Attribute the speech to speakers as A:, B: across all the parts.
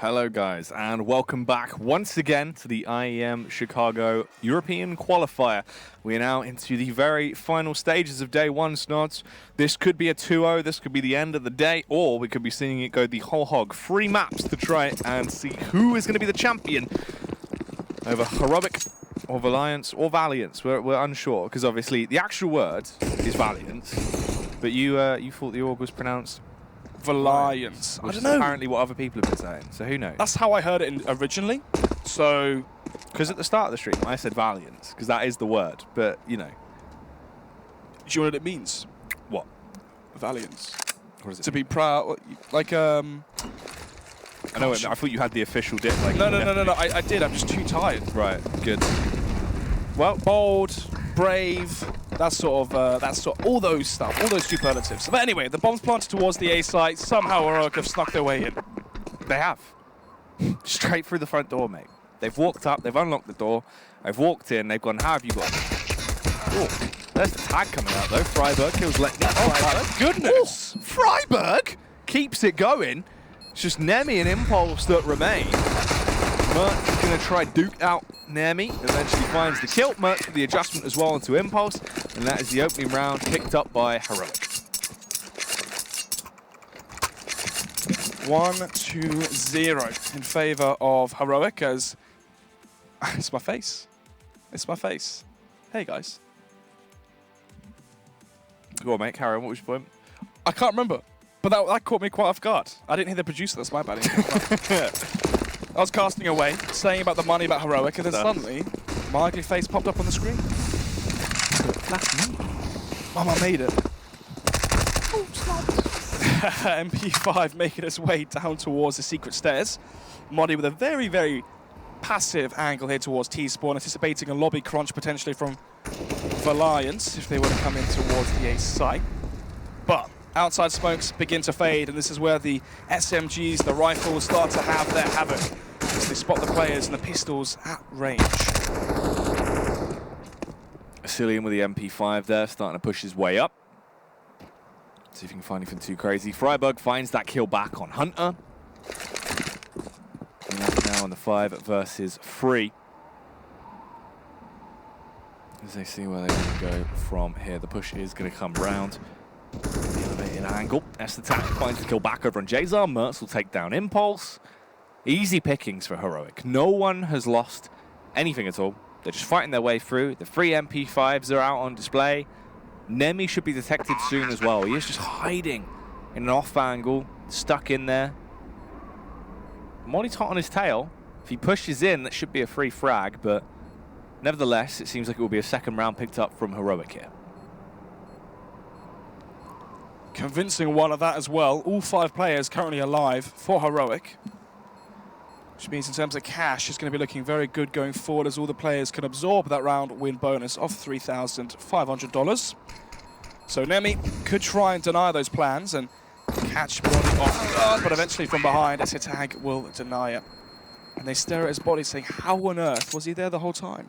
A: Hello guys, and welcome back once again to the IEM Chicago European Qualifier. We are now into the very final stages of day one, Snods. This could be a 2-0, this could be the end of the day, or we could be seeing it go the whole hog. 3 maps to try and see who is going to be the champion over Heroic or Valiance or Valiance. We're unsure, because obviously the actual word is Valiance, but you thought the org was pronounced
B: Valiance. I don't know.
A: Apparently what other people have been saying, so who knows?
B: That's how I heard it originally. So,
A: because at the start of the stream I said Valiance, because that is the word, but you know.
B: Do you know what it means?
A: What?
B: Valiance.
A: What is it?
B: To be proud, like
A: I know. I thought you had the official dip. Like
B: no. I did. I'm just too tired.
A: Right. Good.
B: Well, bold, brave. That's sort of all those stuff, all those superlatives. But anyway, the bomb's planted towards the A site. Somehow Heroic have snuck their way in.
A: They have. Straight through the front door, mate. They've walked up, they've unlocked the door, they've walked in, they've gone, how have you got? Oh, there's the tag coming out though. Freiburg kills Letney.
B: Oh my goodness!
A: Oh, Freiburg keeps it going. It's just Nemi and Impulse that remain. Mert is going to try Duke out Nemi, eventually finds the kill. Mert with the adjustment as well into Impulse, and that is the opening round picked up by Heroic.
B: 1-2-0 in favor of Heroic as it's my face. It's my face. Hey guys.
A: Go on, mate. Carry on. What was your point?
B: I can't remember, but that caught me quite off guard. I didn't hear the producer. That's my bad. I was casting away, saying about the money about Heroic, and then suddenly my ugly face popped up on the screen.
A: That's me.
B: Mama made it. Oh, MP5 making its way down towards the secret stairs. Modi with a very, very passive angle here towards T-spawn, anticipating a lobby crunch potentially from Valiance if they were to come in towards the A site. But outside smokes begin to fade, and this is where the SMGs, the rifles, start to have their havoc as they spot the players and the pistols at range.
A: Cillian with the MP5 there, starting to push his way up. See if you can find anything too crazy. Freiburg finds that kill back on Hunter. And that's now on the 5 versus 3. As they see where they want to go from here. The push is going to come round. The elevated angle. Estatak finds the kill back over on Jazar. Mertz will take down Impulse. Easy pickings for Heroic. No one has lost anything at all. They're just fighting their way through. The 3 MP5s are out on display. Nemi should be detected soon as well. He is just hiding in an off angle, stuck in there. Modi's hot on his tail. If he pushes in, that should be a free frag, but nevertheless, it seems like it will be a second round picked up from Heroic here.
B: Convincing one of that as well. All 5 players currently alive for Heroic, which means in terms of cash, it's going to be looking very good going forward as all the players can absorb that round win bonus of $3,500. So Nemi could try and deny those plans and catch Modi off guard, but eventually from behind, Estatak will deny it. And they stare at his body saying, how on earth was he there the whole time?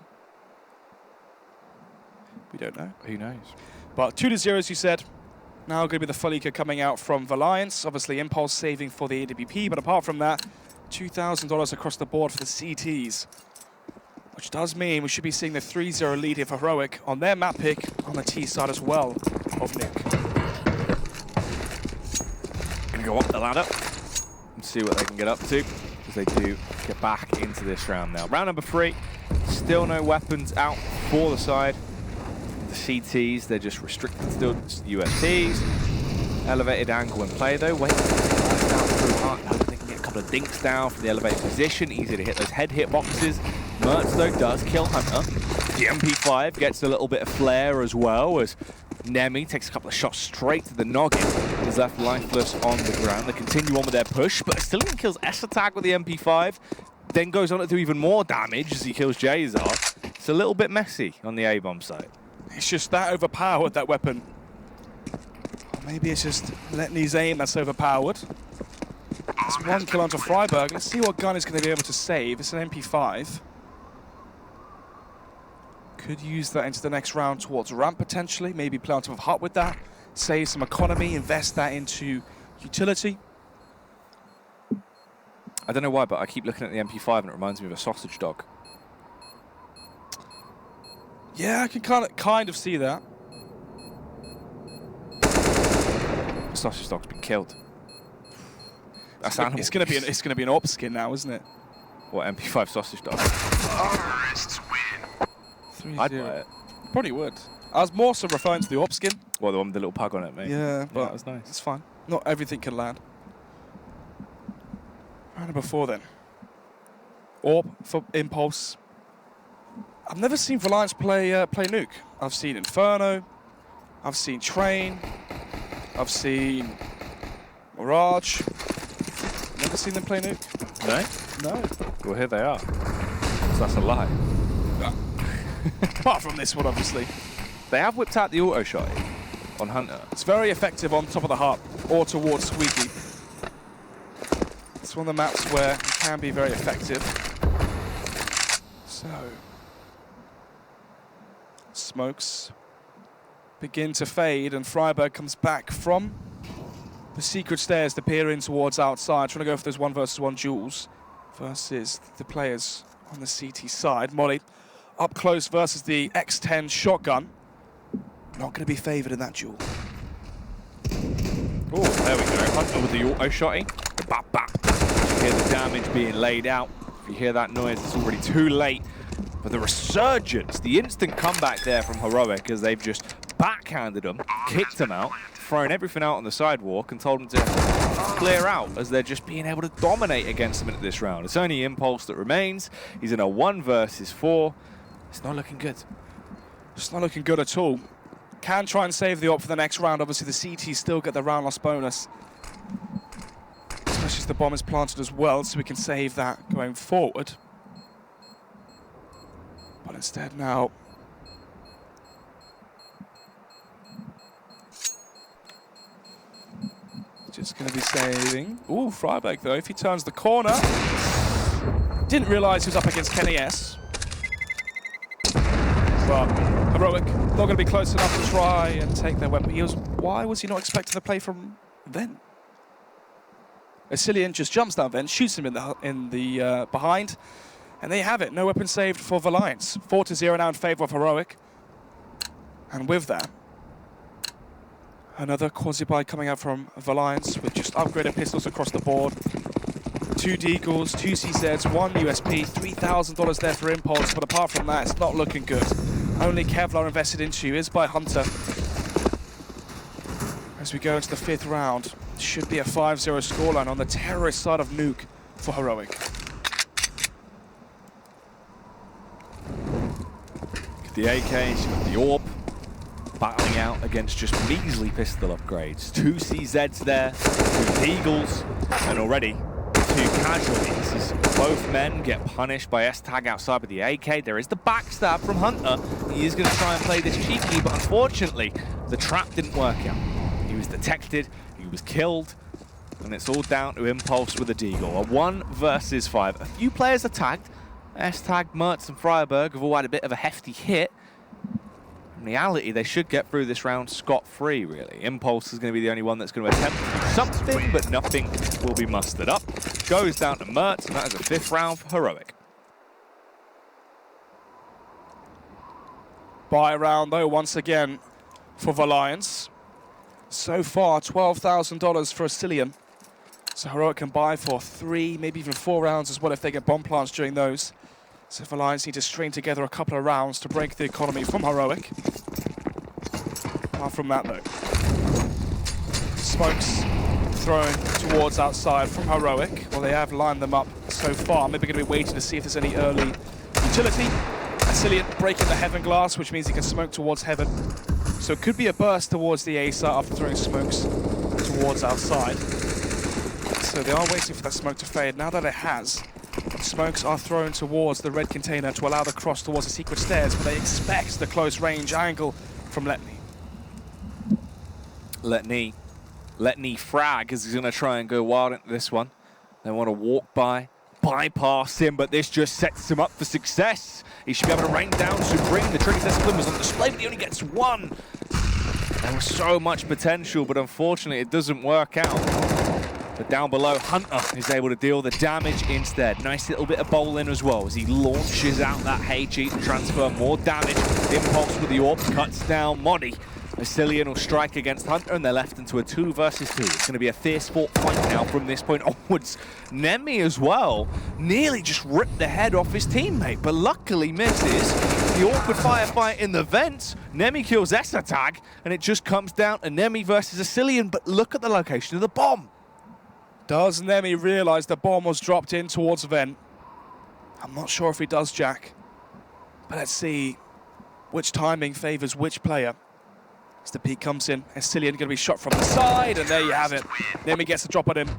B: We don't know.
A: Who knows?
B: But 2-0, as you said. Now going to be the Falika coming out from Valiance. Obviously, Impulse saving for the AWP, but apart from that, $2,000 across the board for the CTs. Which does mean we should be seeing the 3-0 lead here for Heroic on their map pick on the T side as well of Nuke.
A: Gonna go up the ladder and see what they can get up to, as they do get back into this round now. Round number 3, still no weapons out for the side. The CTs, they're just restricted still to USPs. Elevated angle in play though. Wait, down through heart. They can get a couple of dinks down from the elevated position. Easy to hit those head hit boxes. Mertz though does kill Hunter. The MP5 gets a little bit of flair as well as Nemi takes a couple of shots straight to the noggin. He's left lifeless on the ground. They continue on with their push, but Cillian kills Estatak with the MP5. Then goes on to do even more damage as he kills Jazar. It's a little bit messy on the A-bomb side.
B: It's just that overpowered, that weapon. Or maybe it's just Letney's aim that's overpowered. That's 1 kill onto Freiburg. Let's see what gun is going to be able to save. It's an MP5. Could use that into the next round towards ramp potentially. Maybe play on top of hut with that. Save some economy, invest that into utility.
A: I don't know why, but I keep looking at the MP5 and it reminds me of a sausage dog.
B: Yeah, I can kind of see that.
A: The sausage dog's been killed. That's animal.
B: It's gonna be an AWP skin now, isn't it?
A: What, MP5 sausage dog?
C: Terrorists win.
A: I'd buy it.
B: Probably would. I was more so referring to the AWP skin.
A: Well, the one with the little pug on it, mate.
B: Yeah, but
A: that was nice.
B: It's fine. Not everything can land. Round number 4 then. AWP for Impulse. I've never seen Valiance play Nuke. I've seen Inferno. I've seen Train. I've seen Mirage. Never seen them play Nuke.
A: No?
B: No.
A: Well, here they are. So that's a lie.
B: Apart from this one, obviously.
A: They have whipped out the auto shot on Hunter.
B: It's very effective on top of the heart or towards Squeaky. It's one of the maps where it can be very effective. So, smokes begin to fade, and Freiberg comes back from the secret stairs to peer in towards outside, trying to go for those 1 versus 1 duels versus the players on the CT side. Molly up close versus the X10 shotgun. Not going to be favoured in that duel.
A: Oh, there we go. Hunter with the auto shotty. The bap bap. You hear the damage being laid out. If you hear that noise, it's already too late. But the resurgence, the instant comeback there from Heroic as they've just backhanded them, kicked them out, thrown everything out on the sidewalk and told them to clear out as they're just being able to dominate against them into this round. It's only Impulse that remains. He's in a 1 versus 4. It's not looking good.
B: It's not looking good at all. Can try and save the AWP for the next round. Obviously, the CT still get the round loss bonus. Especially as the bomb is planted as well, so we can save that going forward. But instead now... just going to be saving. Ooh, Freiberg, though, if he turns the corner. Didn't realise he was up against Kenny S. But Heroic, not going to be close enough to try and take their weapon. Why was he not expecting the play from Ven? Asilian just jumps down Ven, shoots him in the behind, and there you have it. No weapon saved for Valiance. 4-0 now in favour of Heroic. And with that, another quasi-buy coming out from Valiance with just upgraded pistols across the board. 2 Deagles, 2 CZs, 1 USP, $3,000 there for Impulse, but apart from that, it's not looking good. Only Kevlar invested into is by Hunter. As we go into the 5th round, should be a 5-0 scoreline on the terrorist side of Nuke for Heroic.
A: The AKs, you've got the AWP, battling out against just measly pistol upgrades. 2 CZs there, 2 Deagles, and already 2 casualties as both men get punished by S-Tag outside with the AK. There is the backstab from Hunter. He is going to try and play this cheeky, but unfortunately, the trap didn't work out. He was detected, he was killed, and it's all down to Impulse with a Deagle. A 1 versus 5. A few players are tagged. S-Tag, Mertz, and Freiberg have all had a bit of a hefty hit. In reality, they should get through this round scot-free, really. Impulse is going to be the only one that's going to attempt to do something, but nothing will be mustered up. Goes down to Mertz, and that is a 5th round for Heroic.
B: Buy round, though, once again for Valiance. So far, $12,000 for Asilian. So Heroic can buy for 3, maybe even 4 rounds as well if they get bomb plants during those. So Valiance need to string together a couple of rounds to break the economy from Heroic. Apart from that, though. Smokes thrown towards outside from Heroic. Well, they have lined them up so far. Maybe going to be waiting to see if there's any early utility. Asilian breaking the Heaven glass, which means he can smoke towards Heaven. So it could be a burst towards the A site after throwing smokes towards outside. So they are waiting for that smoke to fade. Now that it has, smokes are thrown towards the red container to allow the cross towards the secret stairs, but they expect the close range angle from Letney.
A: Letney frag is going to try and go wild into this one. They want to walk by, bypass him, but this just sets him up for success. He should be able to rain down Supreme. The trigger discipline was on display, but he only gets 1. There was so much potential, but unfortunately it doesn't work out. But down below, Hunter is able to deal the damage instead. Nice little bit of bowling as well as he launches out that hay cheat to transfer more damage. Impulse with the AWP cuts down Modi. Vasilian will strike against Hunter, and they're left into a 2 versus 2. It's going to be a fierce fought fight now from this point onwards. Nemi as well nearly just ripped the head off his teammate, but luckily misses. The awkward firefight in the vents. Nemi kills Esatag, and it just comes down to Nemi versus Vasilian, but look at the location of the bomb.
B: Does Nemi realize the bomb was dropped in towards Vent? I'm not sure if he does, Jack. But let's see which timing favors which player. As the peak comes in, Vasilian going to be shot from the side, and there you have it. Nemi gets a drop on him.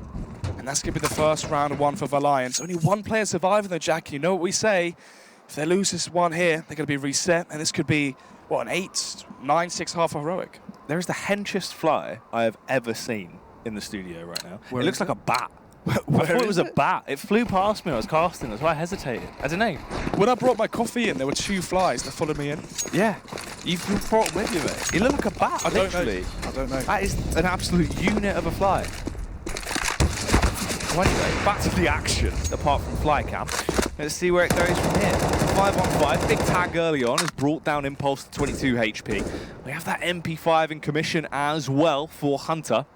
B: And that's going to be the first round one for Valiance. Only one player surviving though, Jack. You know what we say. If they lose this one here, they're going to be reset, and this could be, what, an 8-9-6 half heroic.
A: There is the henchest fly I have ever seen in the studio right now. It looks like a bat. I thought it was a bat. It flew past me when I was casting. That's why I hesitated. I don't know.
B: When I brought my coffee in, there were 2 flies that followed me in.
A: Yeah. You brought them with you, mate. It looked like a bat, literally.
B: I don't know.
A: That is an absolute unit of a fly. Well, anyway, back to the action, apart from fly cam. Let's see where it goes from here. 5-on-5, big tag early on has brought down Impulse to 22 HP. We have that MP5 in commission as well for Hunter.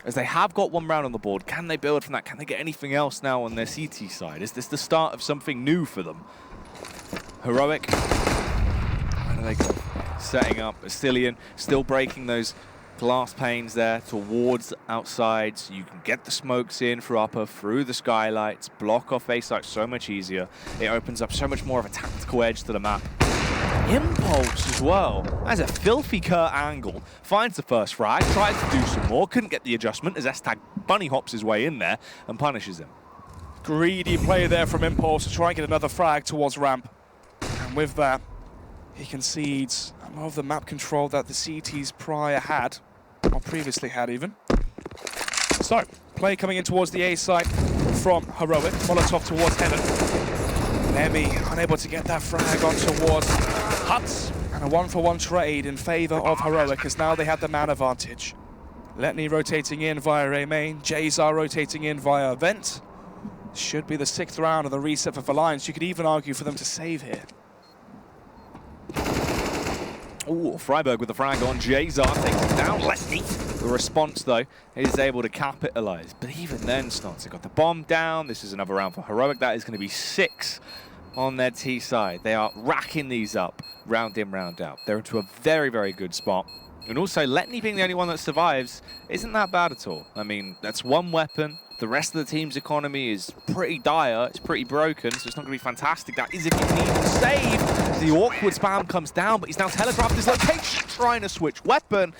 A: As they have got 1 round on the board, can they build from that? Can they get anything else now on their CT side? Is this the start of something new for them? Heroic. Where do they go? Setting up Vasilian, still breaking those glass panes there towards outside, so you can get the smokes in for upper, through the skylights, block off A site so much easier. It opens up so much more of a tactical edge to the map. Impulse as well. That's a filthy Kurt angle. Finds the first frag, tries to do some more, couldn't get the adjustment as Esatag bunny hops his way in there and punishes him.
B: Greedy play there from Impulse to try and get another frag towards ramp. And with that, he concedes more of the map control that the CTs prior had, or previously had even. So, play coming in towards the A site from Heroic. Molotov towards Heaven. Nemi unable to get that frag on towards Huts. And a 1-for-1 trade in favor of Heroic, as now they have the man advantage. Letney rotating in via A main. Jazar rotating in via Vent. Should be the 6th round of the reset for Valiance. You could even argue for them to save here.
A: Ooh, Freiberg with the frag on. Jazar takes it down. Letney. The response, though, is able to capitalize. But even then, Snots have got the bomb down. This is another round for Heroic. That is going to be 6 on their T side. They are racking these up, round in, round out. They're into a very, very good spot. And also, Letney being the only one that survives isn't that bad at all. I mean, that's 1 weapon. The rest of the team's economy is pretty dire. It's pretty broken, so it's not going to be fantastic. That is if you can even save. The awkward spam comes down, but he's now telegraphed his location, trying to switch weapon.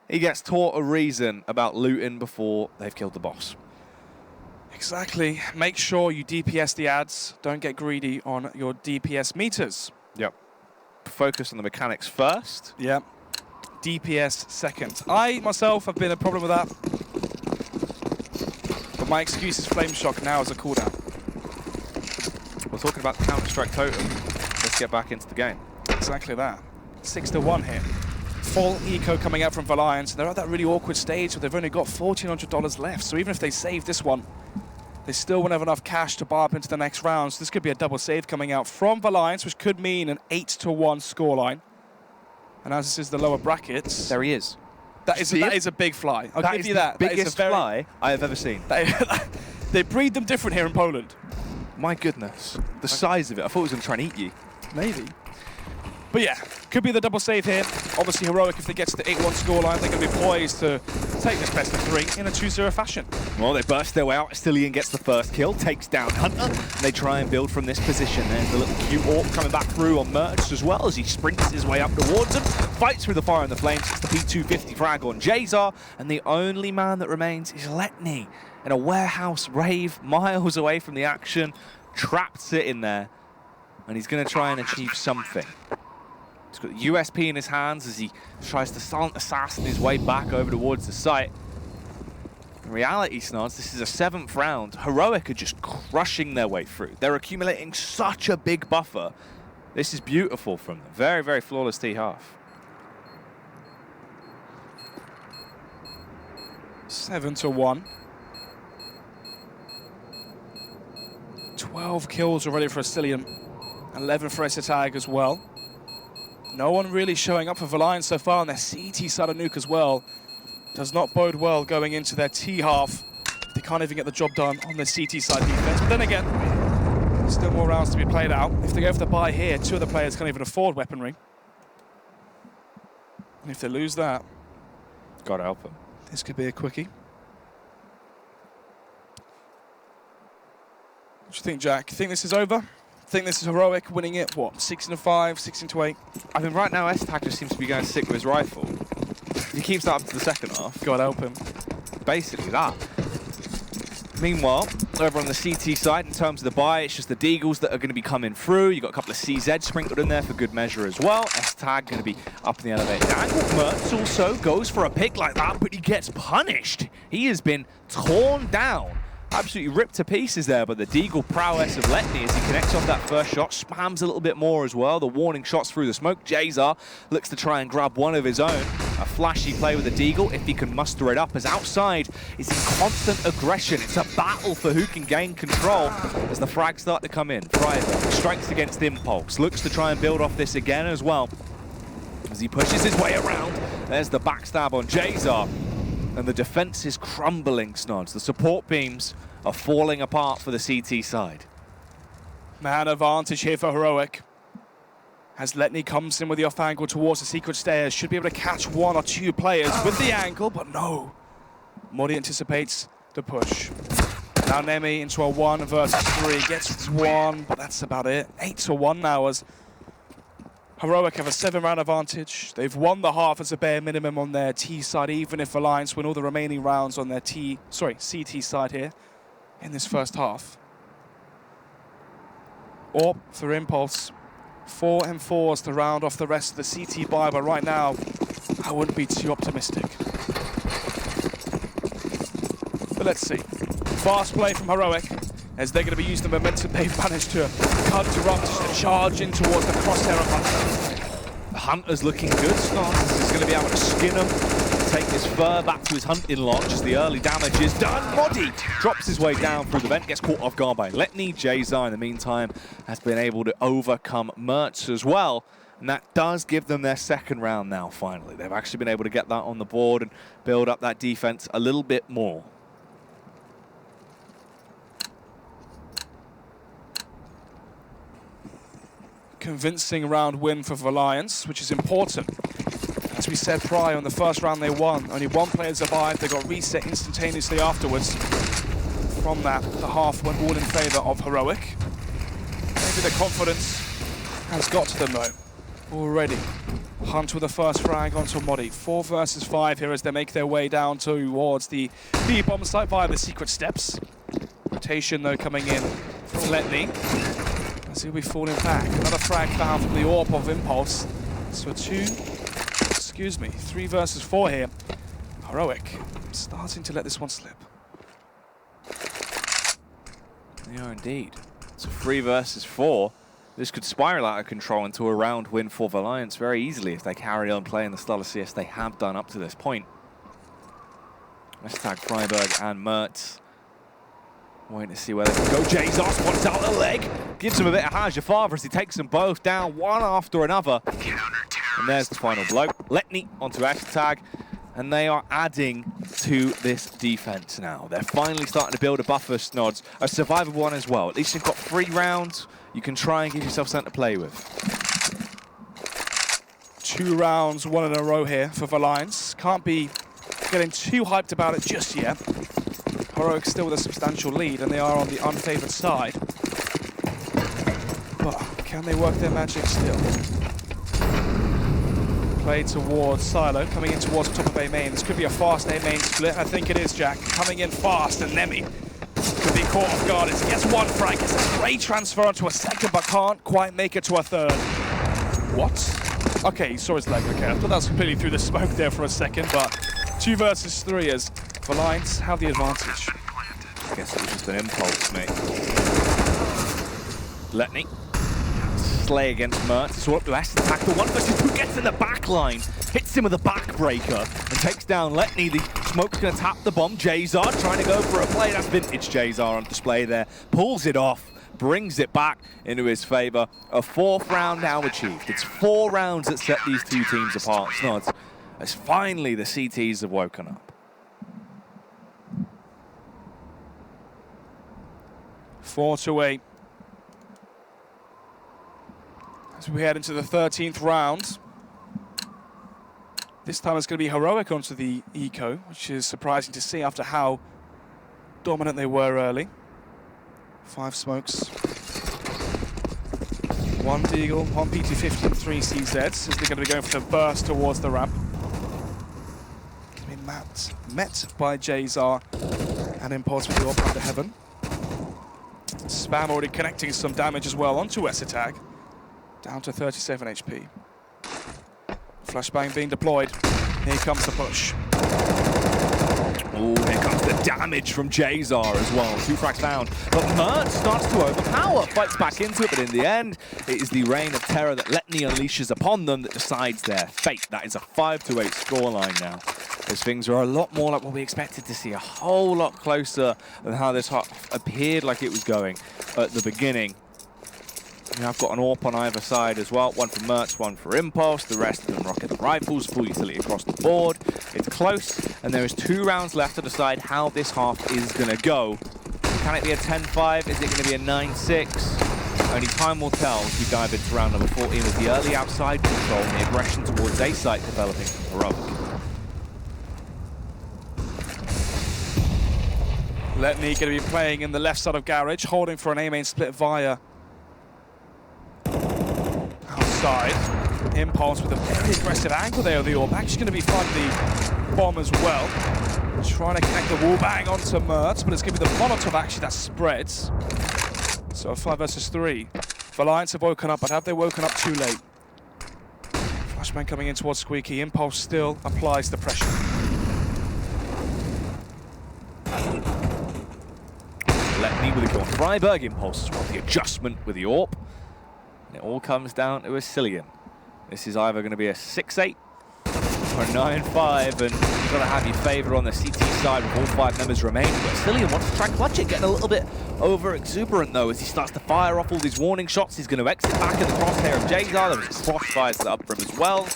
A: He gets taught a reason about looting before they've killed the boss.
B: Exactly. Make sure you DPS the ads. Don't get greedy on your DPS meters.
A: Yep. Focus on the mechanics first.
B: Yep. DPS second. I, myself, have been a problem with that. But my excuse is Flame Shock now as a cooldown.
A: We're talking about the Counter-Strike totem. Let's get back into the game.
B: Exactly that. 6-1 here. Full eco coming out from Valiance. They're at that really awkward stage where they've only got $1,400 left. So even if they save this one, they still won't have enough cash to buy up into the next round. So this could be a double save coming out from Valiance, which could mean an 8-1 scoreline. And as this is the lower brackets...
A: There he is.
B: That is a big fly. I'll give you that.
A: That is the biggest fly I have ever seen.
B: They breed them different here in Poland.
A: My goodness. The size of it. I thought it was going to try and eat you.
B: Maybe. But yeah, could be the double save here. Obviously, Heroic, if they get to the 8-1 scoreline, they're going to be poised to take this best of 3 in a 2-0 fashion.
A: Well, they burst their way out. Stillian gets the first kill, takes down Hunter. And they try and build from this position. There's the little cute AWP coming back through on Merch as well as he sprints his way up towards them. Fights through the fire and the flames. It's the P250 frag on Jazar. And the only man that remains is Letney in a warehouse rave miles away from the action. Trapped sitting there. And he's going to try and achieve something. He's got the USP in his hands as he tries to silent assassin his way back over towards the site. In reality, Snods, this is a 7th round. Heroic are just crushing their way through. They're accumulating such a big buffer. This is beautiful from them. Very, very flawless T-half.
B: 7-1. 12 kills already for Astillion, 11 for Tag as well. No one really showing up for Valiance so far on their CT side of Nuke as well. Does not bode well going into their T half. They can't even get the job done on their CT side defense. But then again, still more rounds to be played out. If they go for the buy here, two of the players can't even afford weaponry. And if they lose that,
A: Gotta help them.
B: this could be a quickie. What do you think, Jack? You think this is over? Think this is Heroic winning it, what, 16-5, 16-8?
A: I mean, right now, Tag just seems to be going sick with his rifle. He keeps that up to the second half.
B: God help him.
A: Basically that. Meanwhile, over on the CT side, in terms of the buy, it's just the Deagles that are going to be coming through. You've got a couple of CZ sprinkled in there for good measure as well. Tag going to be up in the elevated angle. Mertz also goes for a pick like that, but he gets punished. He has been torn down. Absolutely ripped to pieces there, but the Deagle prowess of Letney as he connects off that first shot, spams a little bit more as well. The warning shots through the smoke. Jazar looks to try and grab one of his own. A flashy play with the Deagle, if he can muster it up, as outside is in constant aggression. It's a battle for who can gain control as the frags start to come in. Freiberg strikes against Impulse, looks to try and build off this again as well. As he pushes his way around, there's the backstab on Jazar. And the defense is crumbling, Snods. The support beams are falling apart for the CT side.
B: Man advantage here for Heroic. As Letney comes in with the off angle towards the secret stairs, should be able to catch one or two players with the angle, but no. Modi anticipates the push. Now Nemi into a 1 versus 3, gets one, but that's about it. 8-1 now as Heroic have a 7-round advantage. They've won the half as a bare minimum on their T side, even if Valiance win all the remaining rounds on their CT side here in this first half. Or for Impulse, 4 M4s to round off the rest of the CT buy, but right now, I wouldn't be too optimistic. But let's see. Fast play from Heroic, as they're going to be using the momentum they've managed to interrupt, to charge in towards the crosshair of Hunter.
A: The Hunter's looking good. Snods is going to be able to skin him, take this fur back to his hunting lodge as the early damage is done. Modi drops his way down through the vent, gets caught off guard by Letney. Jazar, in the meantime, has been able to overcome Mertz as well. And that does give them their second round now, finally. They've actually been able to get that on the board and build up that defense a little bit more.
B: Convincing round win for Valiance, which is important. As we said prior, on the first round they won. Only one player survived. They got reset instantaneously afterwards. From that, the half went all in favor of Heroic. Maybe the confidence has got to them though. Already. Hunt with the first frag onto Modi. 4 versus 5 here as they make their way down towards the B-bomb site via the secret steps. Rotation though coming in from Letney. As he'll be falling back. Another frag found from the AWP of Impulse. So 3 versus 4 here. Heroic starting to let this one slip.
A: They are indeed. So 3 versus 4. This could spiral out of control into a round win for Valiance very easily if they carry on playing the style of CS they have done up to this point. Let's tag Freiberg and Mertz. Waiting to see where they can go. Jazar spots out a leg. Gives him a bit of Hajafava as he takes them both down, one after another. And there's the final blow. Letney onto tag. And they are adding to this defense now. They're finally starting to build a buffer, Snods. A survivable one as well. At least you've got 3 rounds. You can try and give yourself something to play with.
B: 2 rounds, 1 in a row here for Valiance. Can't be getting too hyped about it just yet. Heroic still with a substantial lead, and they are on the unfavored side. But can they work their magic still? Play towards Silo, coming in towards the top of A main. This could be a fast A main split. I think it is, Jack. Coming in fast, and Nemi could be caught off guard as he gets 1 frag. Gets a great transfer onto a second, but can't quite make it to a third. What? Okay, he saw his leg. Okay, I thought that was completely through the smoke there for a second, but 2 versus 3 as Valiance have the advantage.
A: I guess it was just an impulse, mate. Letney. Slay against Mertz. So up to attack. The 1 versus 2 gets in the back line. Hits him with a backbreaker and takes down Letney. The smoke's going to tap the bomb. Jazar trying to go for a play. That's vintage Jazar on display there. Pulls it off. brings it back into his favor. A 4th round now achieved. It's 4 rounds that set these two teams apart, Snods, as finally the CTs have woken up.
B: 4-8. As we head into the 13th round. This time it's going to be Heroic onto the Eco, which is surprising to see after how dominant they were early. 5 smokes. 1 Deagle, 1 PT-50, 3 CZs, as they're going to be going for the burst towards the ramp. Going to be met by Jazar and Impulse with the AWP under heaven. Spam already connecting some damage as well onto Esitag. Down to 37 HP. Flashbang being deployed. Here comes the push.
A: Oh, here comes the damage from Jazar as well. 2 frags found. But Mert starts to overpower. Fights back into it, but in the end, it is the reign of terror that Letney unleashes upon them that decides their fate. That is a 5-8 scoreline now. As things are a lot more like what we expected to see. A whole lot closer than how this appeared like it was going at the beginning. I've got an AWP on either side as well. 1 for Mertz, 1 for Impulse. The rest of them rocket the rifles, full utility across the board. It's close, and there is 2 rounds left to decide how this half is going to go. Can it be a 10-5? Is it going to be a 9-6? Only time will tell as we dive into round number 14 with the early outside control and the aggression towards A site developing from Heroic.
B: Letney going to be playing in the left side of Garage, holding for an A-main split via outside. Impulse with a very aggressive angle there of the AWP. Actually going to be fighting the bomb as well. Trying to connect the wall bang onto Mertz, but it's going to be the Molotov actually that spreads. So 5 versus 3. Valiance have woken up, but have they woken up too late? Flashbang coming in towards Squeaky. Impulse still applies the pressure.
A: Letney with a kill on Freiberg. Impulse as well. The adjustment with the AWP. And it all comes down to a Cillian. This is either going to be a 6-8 or a 9-5, and you've got to have your favour on the CT side with all 5 members remaining. But Cillian wants to try and clutch it, getting a little bit over-exuberant though as he starts to fire off all these warning shots. He's going to exit back in the crosshair of Jazar. There was crossfires set up for him as well.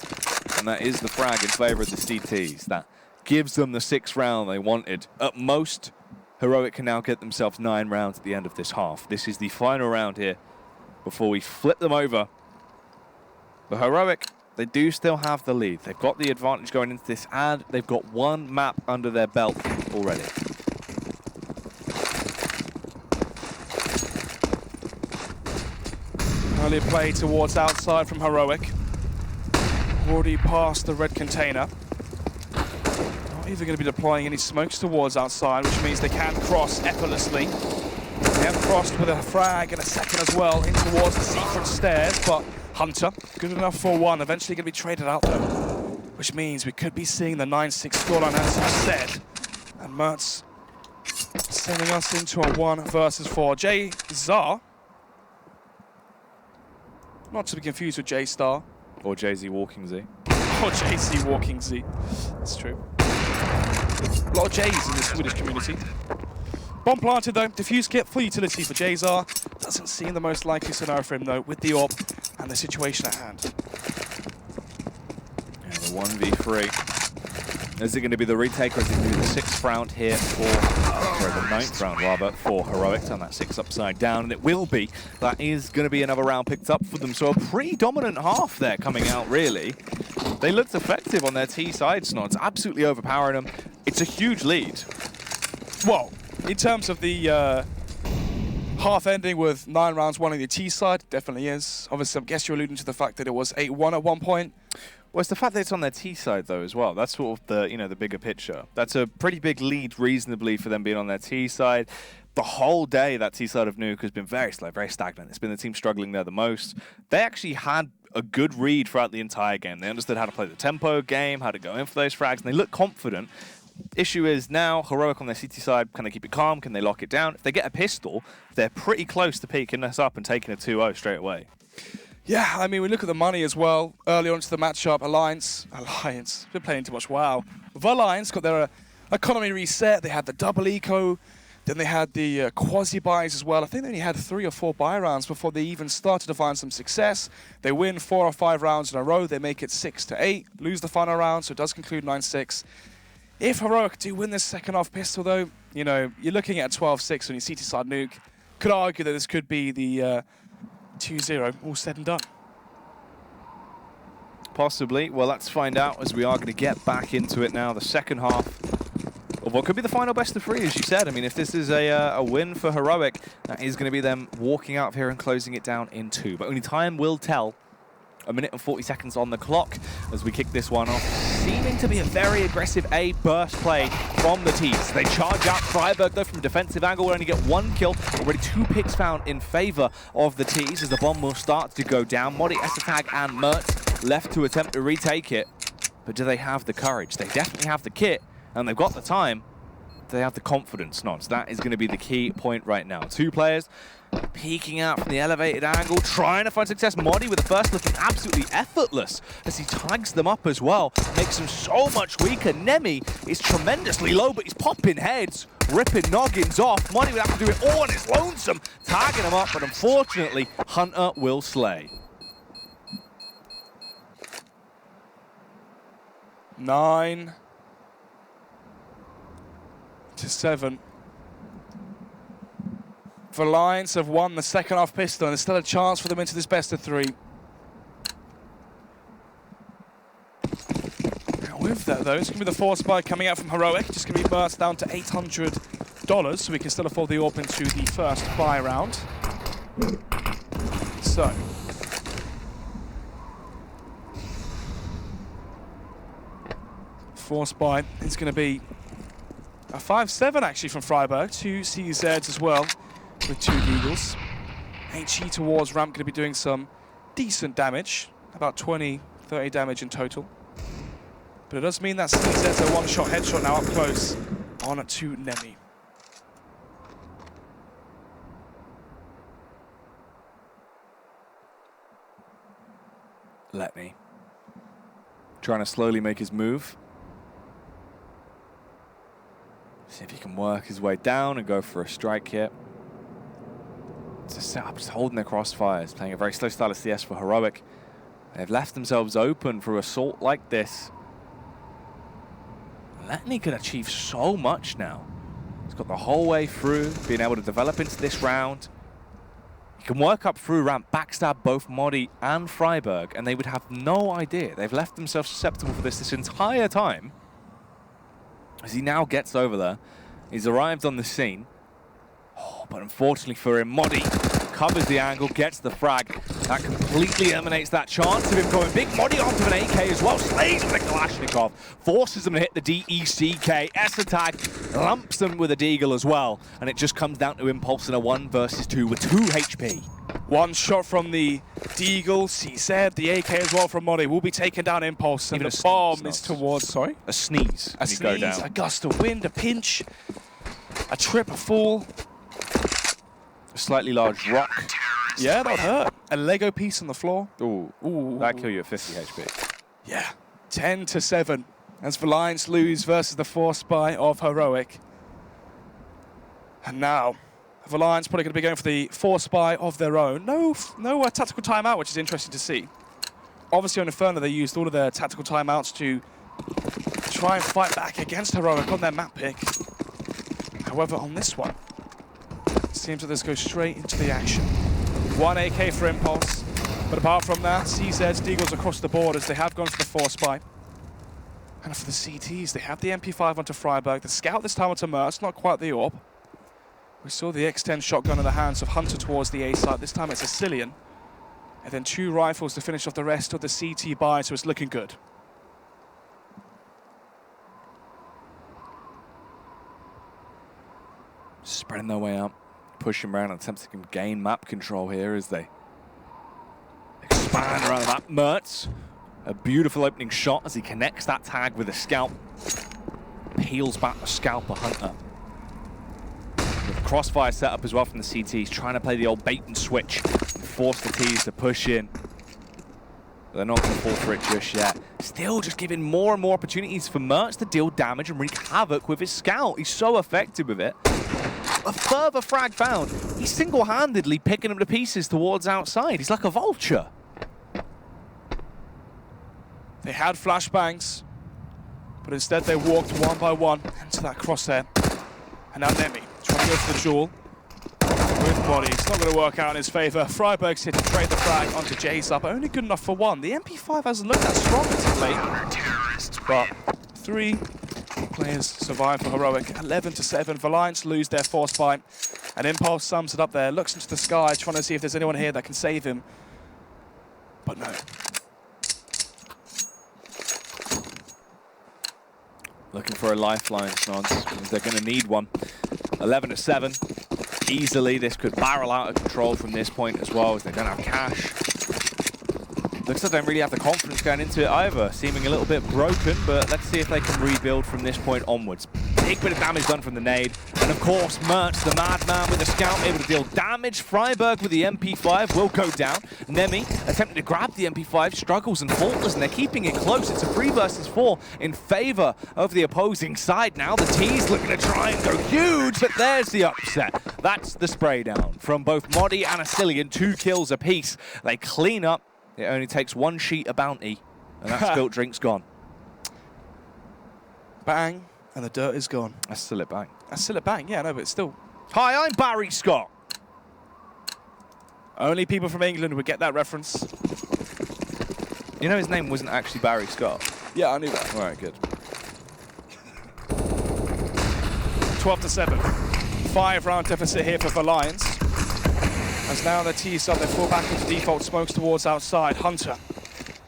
A: And that is the frag in favour of the CTs. That gives them the 6th round they wanted. At most, Heroic can now get themselves 9 rounds at the end of this half. This is the final round here before we flip them over. But Heroic, they do still have the lead. They've got the advantage going into this, and they've got 1 map under their belt already.
B: Early play towards outside from Heroic. Already past the red container. Not even going to be deploying any smokes towards outside, which means they can cross effortlessly. They have crossed with a frag and a second as well in towards the secret stairs, but Hunter, good enough for 1, eventually going to be traded out though, which means we could be seeing the 9-6 scoreline as you said. And Mertz sending us into a 1 versus 4. Jazar, not to be confused with J-Star.
A: Or Jay-Z Walking Z.
B: Or JC Walking Z, that's true. A lot of J's in the Swedish community. Bomb planted though, defuse kit, full utility for Jazar. Doesn't seem the most likely scenario for him though, with the AWP and the situation at hand.
A: And the 1v3. Is it going to be the retake, or is it going to be the 6th round here for, sorry, the 9th round rather, for Heroic? Turn that 6 upside down, and it will be. That is going to be another round picked up for them. So a pretty dominant half there coming out, really. They looked effective on their T side, Snods, absolutely overpowering them. It's a huge lead.
B: Well, in terms of the half ending with 9 rounds won on the T side, definitely is. Obviously, I guess you're alluding to the fact that it was 8-1 at one point.
A: Well, it's the fact that it's on their T side though as well. That's sort of the, you know, the bigger picture. That's a pretty big lead reasonably for them being on their T side. The whole day, that T side of Nuke has been very slow, very stagnant. It's been the team struggling there the most. They actually had a good read throughout the entire game. They understood how to play the tempo game, how to go in for those frags, and they look confident. Issue is now, Heroic on their CT side, can they keep it calm? Can they lock it down? If they get a pistol, they're pretty close to peaking this up and taking a 2-0 straight away.
B: Yeah, I mean, we look at the money as well. Early on to the matchup, Alliance, been playing too much WoW. Valiance got their economy reset. They had the double eco. Then they had the quasi-buys as well. I think they only had 3 or 4 buy rounds before they even started to find some success. They win 4 or 5 rounds in a row. They make it 6-8, lose the final round, so it does conclude 9-6. If Heroic do win this second half pistol, though, you know, you're looking at 12-6 on your CT side Nuke. Could argue that this could be the 2-0, all said and done.
A: Possibly. Well, let's find out as we are going to get back into it now. The second half of what could be the final best of 3, as you said. I mean, if this is a win for Heroic, that is going to be them walking out of here and closing it down in 2. But only time will tell. 1 minute and 40 seconds on the clock as we kick this one off. Seeming to be a very aggressive A burst play from the teams. They charge out Freiburg, though, from a defensive angle. Will only get 1 kill. Already 2 picks found in favor of the T's as the bomb will start to go down. Modi, Esatag, and Mertz left to attempt to retake it. But do they have the courage? They definitely have the kit, and they've got the time. They have the confidence, Nons. That is going to be the key point right now. 2 players peeking out from the elevated angle, trying to find success. Modi with the first looking absolutely effortless as he tags them up as well. Makes them so much weaker. Nemi is tremendously low, but he's popping heads, ripping noggins off. Modi would have to do it all on his lonesome, tagging him up, but unfortunately, Hunter will slay.
B: 9-7. Valiance have won the second half pistol, and there's still a chance for them into this best of 3. Now with that, though, it's going to be the force buy coming out from Heroic. Just going to be burst down to $800, so we can still afford the AWP into the first buy round. So. Force buy is going to be a 5-7 actually from Freiburg. 2 CZs as well with 2 Deagles. HE towards ramp going to be doing some decent damage, about 20-30 damage in total. But it does mean that CZ's a one-shot headshot now up close on to Nemi.
A: Let me. Trying to slowly make his move. See if he can work his way down and go for a strike here. It's a setup, just holding their crossfires, playing a very slow style of CS for Heroic. They've left themselves open for assault like this. Letney could achieve so much now. He's got the whole way through, being able to develop into this round. He can work up through ramp, backstab both Modi and Freiburg, and they would have no idea. They've left themselves susceptible for this entire time. As he now gets over there, he's arrived on the scene. Oh, but unfortunately for him, Modi covers the angle, gets the frag. That completely eliminates that chance of him going big. Modi onto an AK as well, slays with the Kalashnikov, forces him to hit the DECK. Esatag lumps them with a Deagle as well, and it just comes down to Impulse in a 1 versus 2 with 2 HP.
B: 1 shot from the Deagle, CZ, the AK as well from Modi will be taken down Impulse, and the bomb is towards, sorry?
A: A sneeze.
B: A sneeze, a gust of wind, a pinch, a trip, a fall.
A: A slightly large rock.
B: Yeah, that would hurt. A Lego piece on the floor.
A: Ooh, that'd kill you at 50 HP.
B: Yeah, 10-7 as Valiance lose versus the force buy of Heroic. And now, Valiance probably going to be going for the force buy of their own. No tactical timeout, which is interesting to see. Obviously on Inferno, they used all of their tactical timeouts to try and fight back against Heroic on their map pick. However, on this one, it seems that this goes straight into the action. 1 AK for Impulse, but apart from that, CZ's, Deagles across the board as they have gone for the force buy. And for the CTs, they have the MP5 onto Freiburg, the Scout this time onto Mertz, not quite the AWP. We saw the X10 shotgun in the hands of Hunter towards the A site, this time it's a Cillian. And then 2 rifles to finish off the rest of the CT buy, so it's looking good.
A: Spreading their way up, pushing around and attempting to gain map control here as they expand around the map. Mertz, a beautiful opening shot as he connects that tag with a scalp. Peels back the scalper Hunter. With crossfire set up as well from the CTs, trying to play the old bait and switch, force the T's to push in. But they're not going to fall for it just yet. Still just giving more and more opportunities for Mertz to deal damage and wreak havoc with his scout. He's so effective with it. a further frag found. He's single-handedly picking them to pieces towards outside. He's like a vulture.
B: They had flashbangs, but instead they walked one by one into that crosshair. And now Nemi trying to go for the duel with body. It's not going to work out in his favor. Freiburg's here to trade the frag onto Jay's up. Only good enough for one. The MP5 hasn't looked that strong as of late. But 3 players survive for Heroic. 11-7. Valiance lose their force fight. And Impulse sums it up there. Looks into the sky, trying to see if there's anyone here that can save him. But no.
A: Looking for a lifeline, Snods. They're going to need one. 11-7. Easily, this could barrel out of control from this point as well, as they don't have cash. Looks like they don't really have the confidence going into it either. Seeming a little bit broken, but let's see if they can rebuild from this point onwards. Big bit of damage done from the nade. And of course, Mertz, the madman with the scout, able to deal damage. Freiburg with the MP5 will go down. Nemi attempting to grab the MP5, struggles and falters, and they're keeping it close. It's a 3 versus 4 in favor of the opposing side now. The T's looking to try and go huge, but there's the upset. That's the spray down from both Modi and Asilian, 2 kills apiece. They clean up. It only takes 1 sheet of bounty, and that spilt drink's gone.
B: Bang. And the dirt is gone.
A: That's still a bang.
B: That's still a bang, yeah, no, but still.
A: Hi, I'm Barry Scott.
B: Only people from England would get that reference.
A: You know his name wasn't actually Barry Scott?
B: Yeah, I knew that.
A: All right, good.
B: 12-7. 5-round deficit here for Valiance. As now the T start, they fall back into default, smokes towards outside. Hunter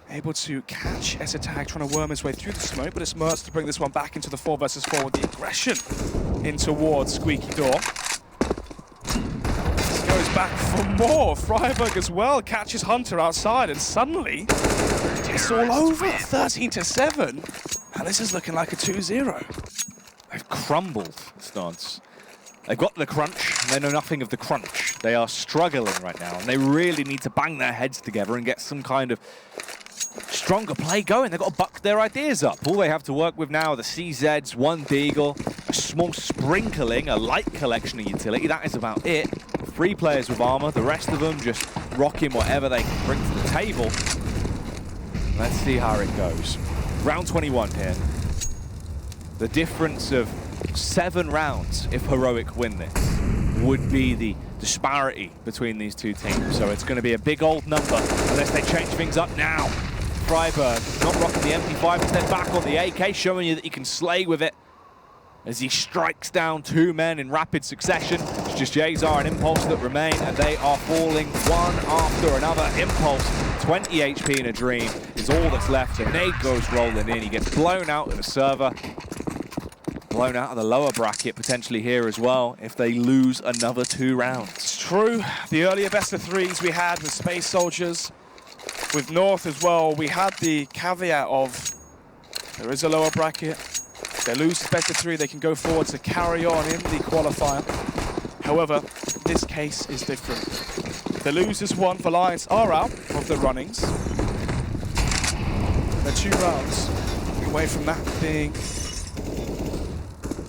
B: able to catch Esatag, trying to worm his way through the smoke, but it's Mertz to bring this one back into the 4 versus 4 with the aggression in towards Squeaky Door. This goes back for more. Freiburg as well catches Hunter outside, and suddenly it's all over. 13-7, and this is looking like a 2-0.
A: They've crumbled, Snods. They've got the crunch, and they know nothing of the crunch. They are struggling right now, and they really need to bang their heads together and get some kind of stronger play going. They've got to buck their ideas up. All they have to work with now are the CZs, 1 Deagle, a small sprinkling, a light collection of utility. That is about it. 3 players with armor, the rest of them just rocking whatever they can bring to the table. Let's see how it goes. Round 21 here. The difference of 7 rounds, if Heroic win this, would be the disparity between these 2 teams. So it's going to be a big old number unless they change things up now. Freiburg not rocking the MP5, instead back on the AK, showing you that he can slay with it as he strikes down 2 men in rapid succession. It's just Jazar and Impulse that remain, and they are falling one after another. Impulse, 20 HP in a dream, is all that's left. The nade goes rolling in. He gets blown out of the server. Blown out of the lower bracket potentially here as well if they lose another 2 rounds.
B: It's true. The earlier best of 3s we had with Space Soldiers, with North as well, we had the caveat of there is a lower bracket. If they lose the best of 3, they can go forward to carry on in the qualifier. However, this case is different. If they lose this one, Valiance are out of the runnings. They're 2 rounds away from that being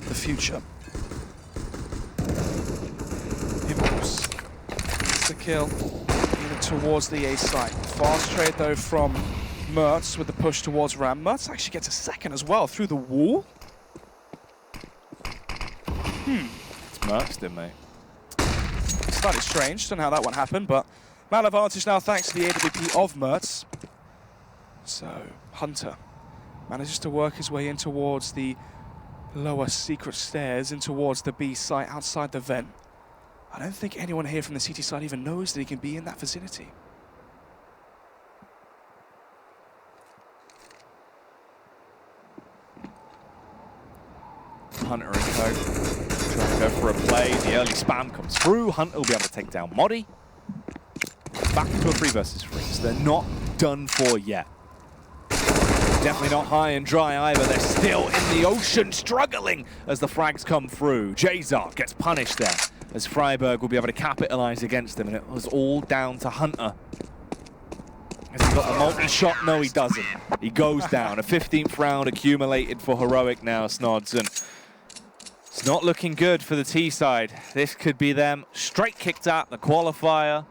B: the future. Impulse. It's the kill. Even towards the A site. Fast trade though from Mertz with the push towards Ram. Mertz actually gets a second as well through the wall.
A: It's Mertz, didn't they?
B: Slightly strange. Don't know how that one happened, but man advantage now thanks to the AWP of Mertz. So Hunter manages to work his way in towards the lower secret stairs, in towards the B site outside the vent. I don't think anyone here from the CT side even knows that he can be in that vicinity.
A: Hunter and Co. Trying to go for a play. The early spam comes through. Hunter will be able to take down Modi. Back into a 3 versus 3. So they're not done for yet. Definitely not high and dry either. They're still in the ocean, struggling as the frags come through. Jazar gets punished there, as Freiburg will be able to capitalize against them, and it was all down to Hunter. Has he got the multi-shot? No, he doesn't. He goes down. A 15th round accumulated for Heroic now, Snods, and It's not looking good for the T side. This could be them straight kicked out the qualifier.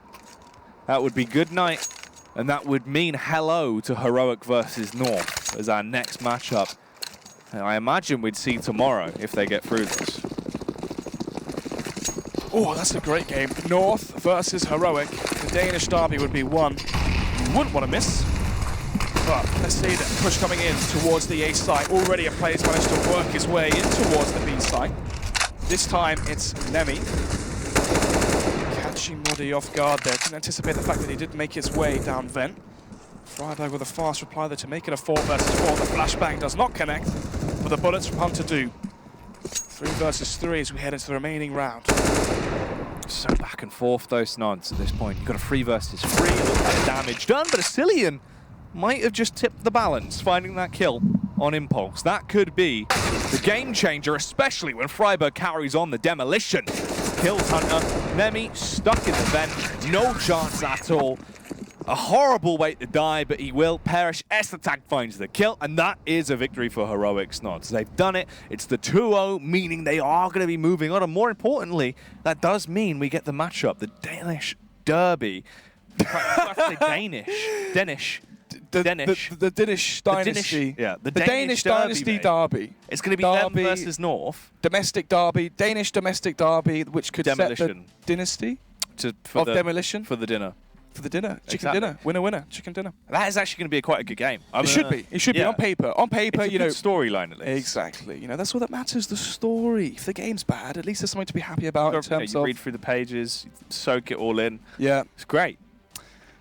A: That would be good night. And that would mean hello to Heroic versus North as our next matchup. And I imagine we'd see tomorrow if they get through this.
B: Oh, that's a great game. North versus Heroic. The Danish derby would be one you wouldn't want to miss. But let's see the push coming in towards the A site. Already a player's managed to work his way in towards the B site. This time it's Nemi. Catching Muddy off guard there. Didn't anticipate the fact that he did make his way down vent. Freiburg with a fast reply there to make it a 4 versus 4. The flashbang does not connect, but the bullets from Hunter do. 3 versus 3 as we head into the remaining round.
A: So back and forth though, Snods, at this point. You've got a 3 versus 3, a little bit of damage done, but Asilian might have just tipped the balance, finding that kill on impulse. That could be the game changer, especially when Freiburg carries on the demolition. Kills Hunter. Nemi stuck in the vent, no chance at all. A horrible way to die, but he will perish. Estertag finds the kill, and that is a victory for Heroic Snods. They've done it. It's the 2-0, meaning they are going to be moving on. And more importantly, that does mean we get the matchup, the Danish derby. Danish.
B: The Danish dynasty.
A: The
B: Danish dynasty derby.
A: It's going to be them versus North.
B: Domestic derby, Danish domestic derby, which could
A: Demolition.
B: set the dynasty
A: For
B: demolition.
A: For the dinner.
B: For the dinner, chicken
A: Exactly.
B: dinner, winner, winner, chicken dinner.
A: That is actually going to be quite a good game.
B: It should be. It should be on paper. On paper,
A: it's a
B: you know.
A: good storyline at least.
B: Exactly. You know, that's all that matters. The story. If the game's bad, at least there's something to be happy about in terms
A: you
B: of.
A: read through the pages, you soak it all in.
B: Yeah.
A: It's great.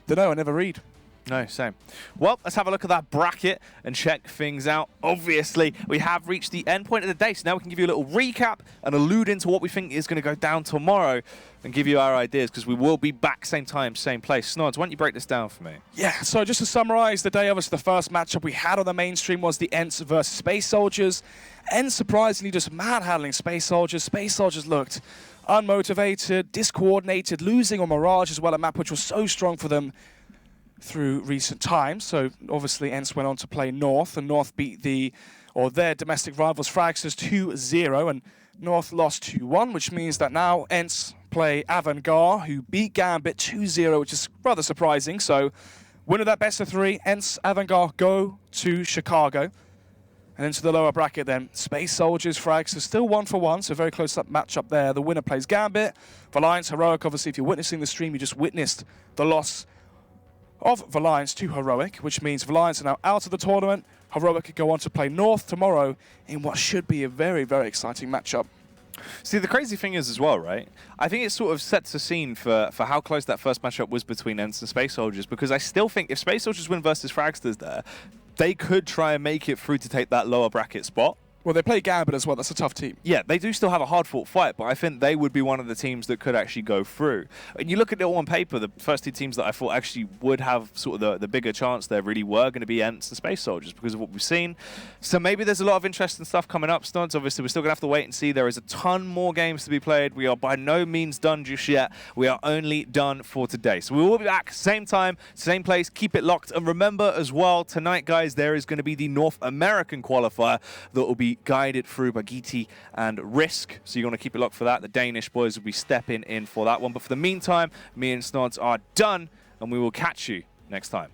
B: Don't know. I never read.
A: No, same. Well, let's have a look at that bracket and check things out. Obviously, we have reached the end point of the day, so now we can give you a little recap and allude into what we think is going to go down tomorrow and give you our ideas, because we will be back same time, same place. Snods, why don't you break this down for me?
B: Yeah, so just to summarize the day, obviously the first matchup we had on the mainstream was the Ents versus Space Soldiers. Ents surprisingly just manhandling Space Soldiers. Space Soldiers looked unmotivated, discoordinated, losing on Mirage as well, a map which was so strong for them through recent times. So obviously Ents went on to play North, and North beat their domestic rivals Fragsters 2-0, and North lost 2-1, which means that now Ents play Avantgarde, who beat Gambit 2-0, which is rather surprising. So winner of that best of 3, Ents, Avantgarde go to Chicago. And into the lower bracket then, Space Soldiers, Fragsters still 1-1, so very close up matchup there. The winner plays Gambit. Valiance, Heroic, obviously if you're witnessing the stream, you just witnessed the loss of Valiance to Heroic, which means Valiance are now out of the tournament. Heroic could go on to play North tomorrow in what should be a very, very exciting matchup.
A: See, the crazy thing is as well, right? I think it sort of sets the scene for how close that first matchup was between Ents and Space Soldiers, because I still think if Space Soldiers win versus Fragsters there, they could try and make it through to take that lower bracket spot.
B: Well, they play Gambit as well. That's a tough team.
A: Yeah, they do still have a hard-fought fight, but I think they would be one of the teams that could actually go through. And you look at it all on paper, the first 2 teams that I thought actually would have sort of the bigger chance there really were going to be Ents and Space Soldiers because of what we've seen. So maybe there's a lot of interesting stuff coming up, Snods. Obviously, we're still going to have to wait and see. There is a ton more games to be played. We are by no means done just yet. We are only done for today. So we will be back, same time, same place. Keep it locked. And remember as well, tonight, guys, there is going to be the North American qualifier that will be guided through by Giti and Risk, so you're going to keep it locked for that. The Danish boys will be stepping in for that one. But for the meantime, me and Snods are done, and we will catch you next time.